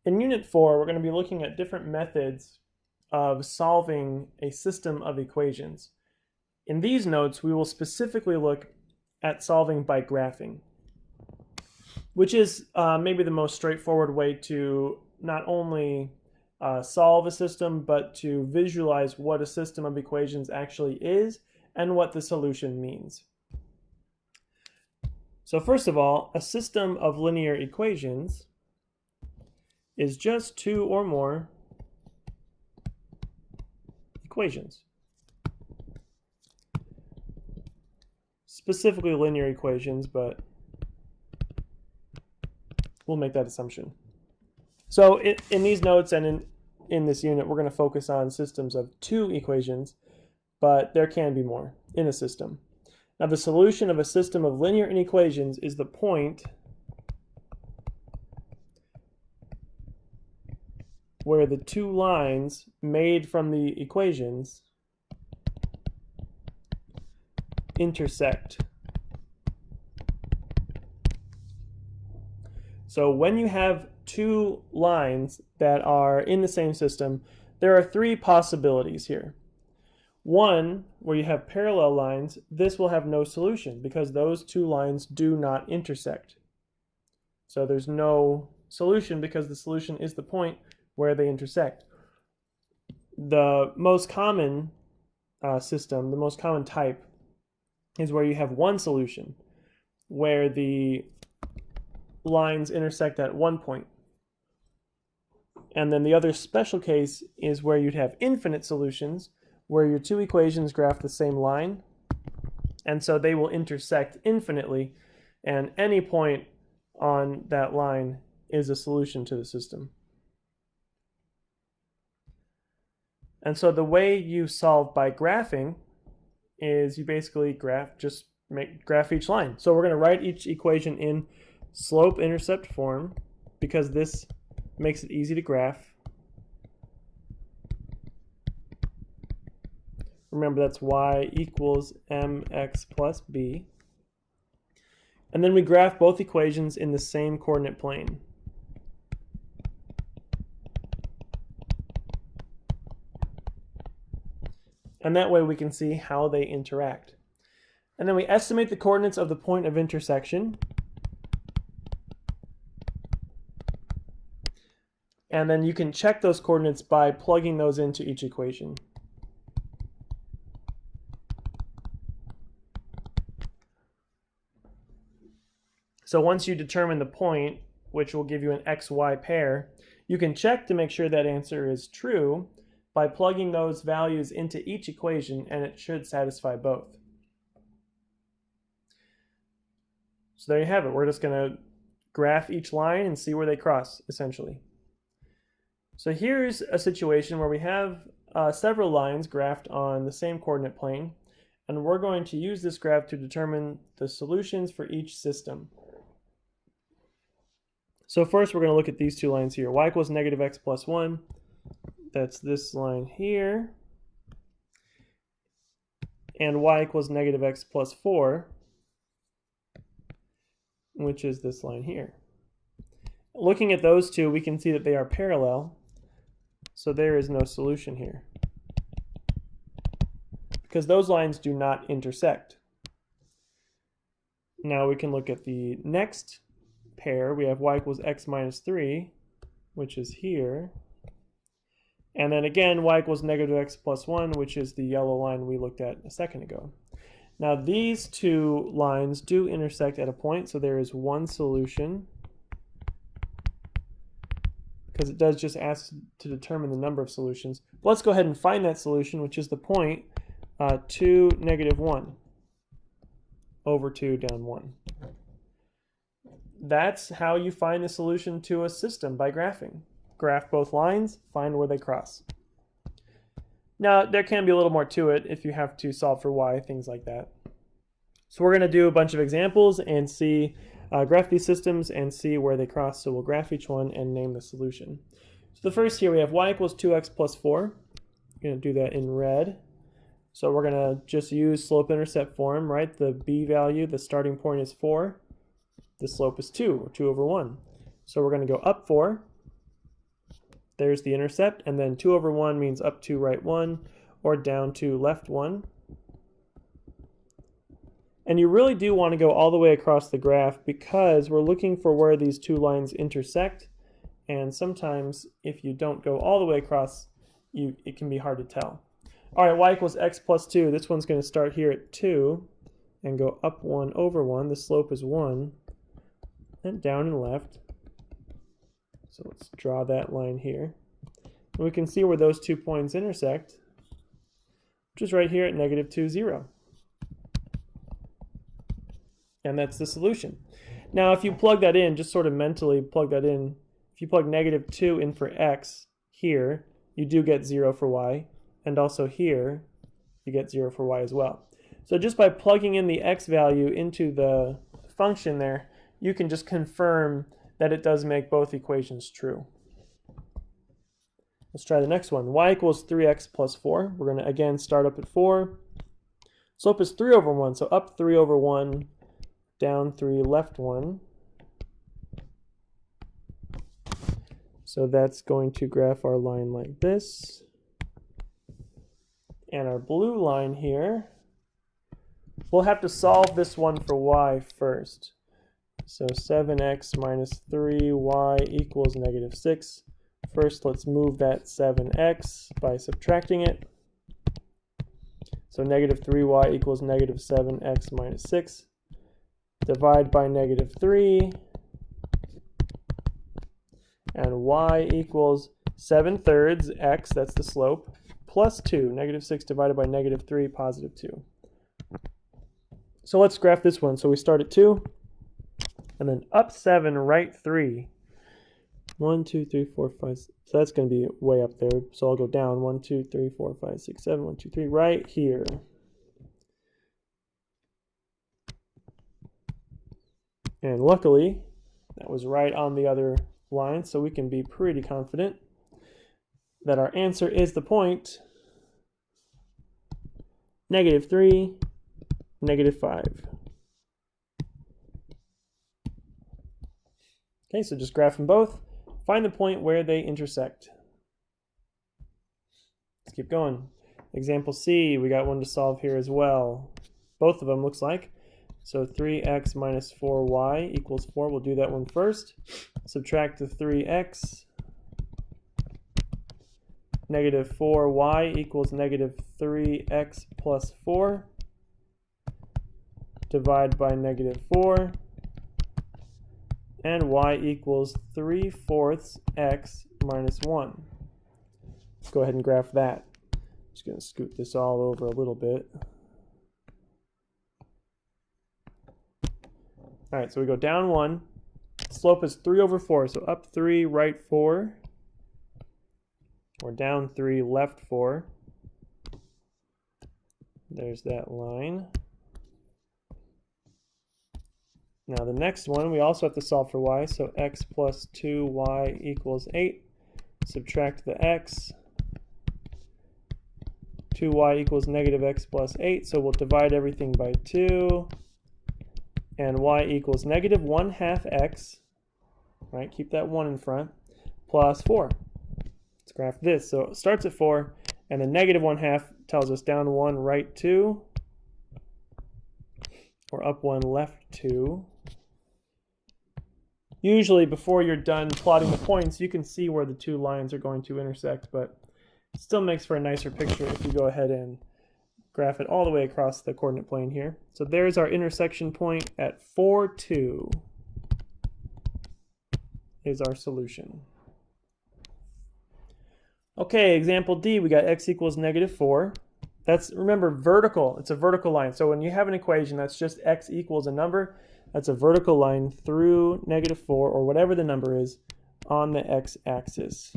In Unit 4, we're going to be looking at different methods of solving a system of equations. In these notes, we will specifically look at solving by graphing, which is maybe the most straightforward way to not only solve a system, but to visualize what a system of equations actually is and what the solution means. So first of all, a system of linear equations is just two or more equations. Specifically linear equations, but we'll make that assumption. So in these notes and in this unit, we're going to focus on systems of two equations, but there can be more in a system. Now, the solution of a system of linear inequations is the point where the two lines made from the equations intersect. So when you have two lines that are in the same system, there are three possibilities here. One, where you have parallel lines, this will have no solution because those two lines do not intersect. So there's no solution because the solution is the point where they intersect. The most common system, the most common type, is where you have one solution, where the lines intersect at one point. And then the other special case is where you'd have infinite solutions, where your two equations graph the same line, and so they will intersect infinitely, and any point on that line is a solution to the system. And so the way you solve by graphing is you basically graph each line. So we're going to write each equation in slope-intercept form because this makes it easy to graph. Remember, that's y equals mx plus b. And then we graph both equations in the same coordinate plane. And that way we can see how they interact. And then we estimate the coordinates of the point of intersection. And then you can check those coordinates by plugging those into each equation. So once you determine the point, which will give you an xy pair, you can check to make sure that answer is true by plugging those values into each equation, and it should satisfy both. So there you have it. We're just going to graph each line and see where they cross, essentially. So here's a situation where we have several lines graphed on the same coordinate plane, and we're going to use this graph to determine the solutions for each system. So first we're going to look at these two lines here. Y equals negative x plus 1. That's this line here. And y equals negative x plus 4, which is this line here. Looking at those two, we can see that they are parallel. So there is no solution here, because those lines do not intersect. Now we can look at the next pair. We have y equals x minus 3, which is here. And then again, y equals negative x plus 1, which is the yellow line we looked at a second ago. Now these two lines do intersect at a point, so there is one solution, because it does just ask to determine the number of solutions. But let's go ahead and find that solution, which is the point 2, negative 1 over 2 down 1. That's how you find the solution to a system, by graphing. Graph both lines, find where they cross. Now, there can be a little more to it if you have to solve for y, things like that. So we're going to do a bunch of examples and see, graph these systems and see where they cross. So we'll graph each one and name the solution. So the first here we have y equals 2x plus 4. We're going to do that in red. So we're going to just use slope-intercept form, right? The b value, the starting point is 4. The slope is 2, or 2 over 1. So we're going to go up 4. There's the intercept, and then 2 over 1 means up 2, right 1, or down 2, left 1. And you really do want to go all the way across the graph because we're looking for where these two lines intersect. And sometimes if you don't go all the way across, it can be hard to tell. All right, y equals x plus 2. This one's going to start here at 2 and go up 1 over 1. The slope is 1, and down and left. So let's draw that line here. And we can see where those 2 points intersect, which is right here at negative 2, 0. And that's the solution. Now, if you plug that in, just sort of mentally plug that in, if you plug negative 2 in for x here, you do get 0 for y. And also here, you get 0 for y as well. So just by plugging in the x value into the function there, you can just confirm that it does make both equations true. Let's try the next one. Y equals 3x plus 4. We're going to, again, start up at 4. Slope is 3 over 1, so up 3 over 1, down 3, left 1. So that's going to graph our line like this. And our blue line here, we'll have to solve this one for y first. So 7x minus 3y equals negative 6. First, let's move that 7x by subtracting it. So negative 3y equals negative 7x minus 6. Divide by negative 3. And y equals 7/3 x, that's the slope, plus 2. Negative 6 divided by negative 3, positive 2. So let's graph this one. So we start at 2. And then up 7, right 3. 1, 2, 3, 4, 5. So that's going to be way up there. So I'll go down 1, 2, 3, 4, 5, 6, 7, 1, 2, 3, right here. And luckily, that was right on the other line, so we can be pretty confident that our answer is the point negative 3, negative 5. Okay, so just graph them both. Find the point where they intersect. Let's keep going. Example C, we got one to solve here as well. Both of them looks like. So 3x minus 4y equals 4. We'll do that one first. Subtract the 3x. Negative 4y equals negative 3x plus 4. Divide by negative 4. And y equals 3/4 x minus 1. Let's go ahead and graph that. Just going to scoot this all over a little bit. All right, so we go down 1. Slope is 3 over 4, so up 3, right 4. Or down 3, left 4. There's that line. Now the next one, we also have to solve for y, so x plus 2y equals 8. Subtract the x. 2y equals negative x plus 8, so we'll divide everything by 2. And y equals negative 1/2 x, right? Keep that 1 in front, plus 4. Let's graph this. So it starts at 4, and the negative 1/2 tells us down 1, right 2, or up 1, left 2. Usually before you're done plotting the points, you can see where the two lines are going to intersect, but it still makes for a nicer picture if you go ahead and graph it all the way across the coordinate plane here. So there's our intersection point at 4, 2 is our solution. Okay, example D, we got x equals negative 4. That's, remember, vertical. It's a vertical line. So when you have an equation that's just x equals a number, that's a vertical line through negative 4, or whatever the number is, on the x-axis.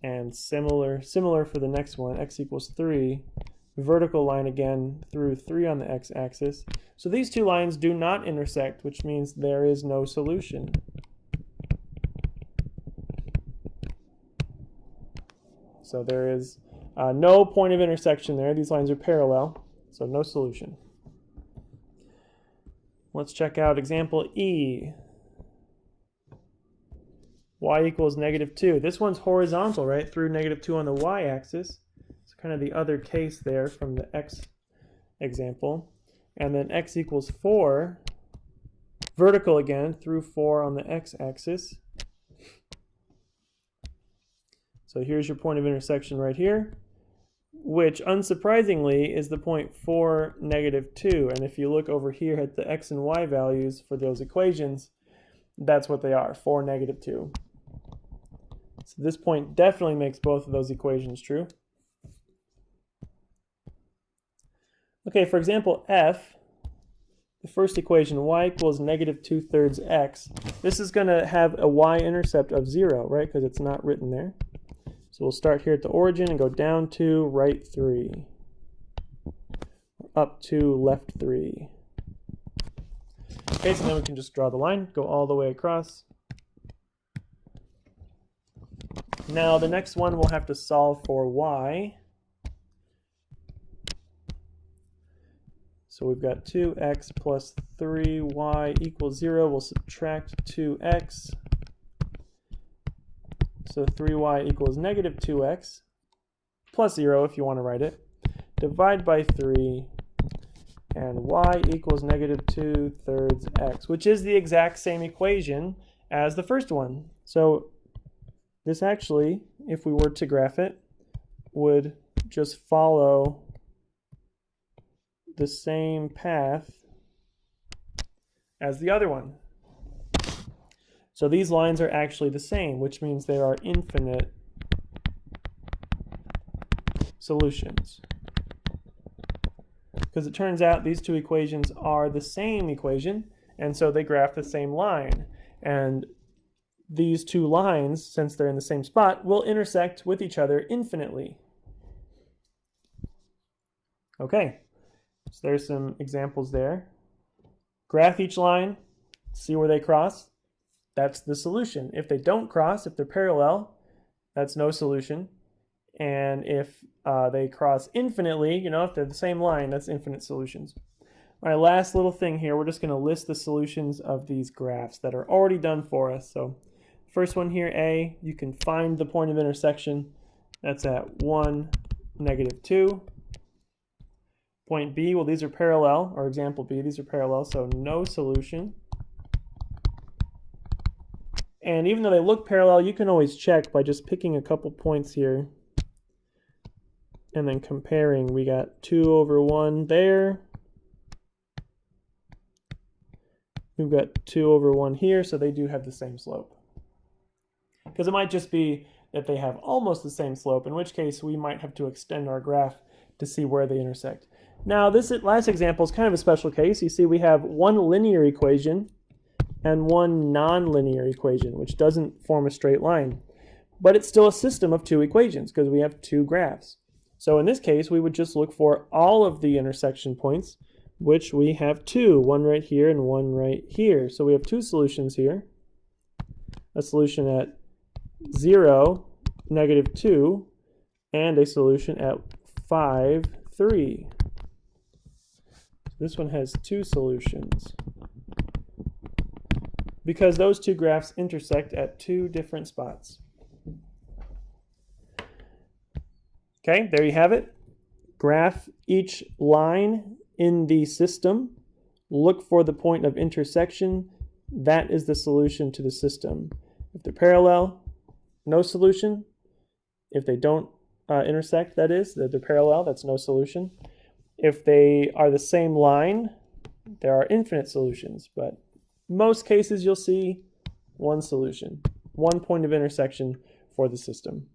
And similar for the next one, x equals 3. Vertical line again through 3 on the x-axis. So these two lines do not intersect, which means there is no solution. So there is no point of intersection there. These lines are parallel, so no solution. Let's check out example E. y equals -2. This one's horizontal, right, through -2 on the y-axis. It's kind of the other case there from the x example. And then x equals 4, vertical again, through 4 on the x-axis. So here's your point of intersection right here, which unsurprisingly is the point 4, -2. And if you look over here at the x and y values for those equations, that's what they are, 4, -2. So this point definitely makes both of those equations true. Okay, for example, f, the first equation, y equals -2/3 x. This is going to have a y-intercept of 0, right, because it's not written there. So we'll start here at the origin and go down to right 3, up to left 3. Okay, so then we can just draw the line, go all the way across. Now the next one we'll have to solve for y. So we've got 2x plus 3y equals 0. We'll subtract 2x. So 3y equals -2x, plus 0 if you want to write it. Divide by 3, and y equals -2/3 x, which is the exact same equation as the first one. So this actually, if we were to graph it, would just follow the same path as the other one. So these lines are actually the same, which means there are infinite solutions. Because it turns out these two equations are the same equation, and so they graph the same line. And these two lines, since they're in the same spot, will intersect with each other infinitely. Okay, so there's some examples there. Graph each line, see where they cross. That's the solution. If they don't cross, if they're parallel, that's no solution. And if they cross infinitely, you know, if they're the same line, that's infinite solutions. All right, last little thing here. We're just going to list the solutions of these graphs that are already done for us. So first one here, A, you can find the point of intersection. That's at 1, -2. Point B, well, these are parallel, or example B, these are parallel, so no solution. And even though they look parallel, you can always check by just picking a couple points here and then comparing. We got 2/1 there. We've got 2/1 here, so they do have the same slope. Because it might just be that they have almost the same slope, in which case we might have to extend our graph to see where they intersect. Now, this last example is kind of a special case. You see we have one linear equation and one nonlinear equation, which doesn't form a straight line. But it's still a system of two equations because we have two graphs. So in this case, we would just look for all of the intersection points, which we have two, one right here and one right here. So we have two solutions here. A solution at 0, -2, and a solution at 5, 3. This one has two solutions because those two graphs intersect at two different spots. Okay, there you have it. Graph each line in the system. Look for the point of intersection. That is the solution to the system. If they're parallel, no solution. If they don't intersect, that is, they're parallel, that's no solution. If they are the same line, there are infinite solutions, but most cases you'll see one solution, one point of intersection for the system.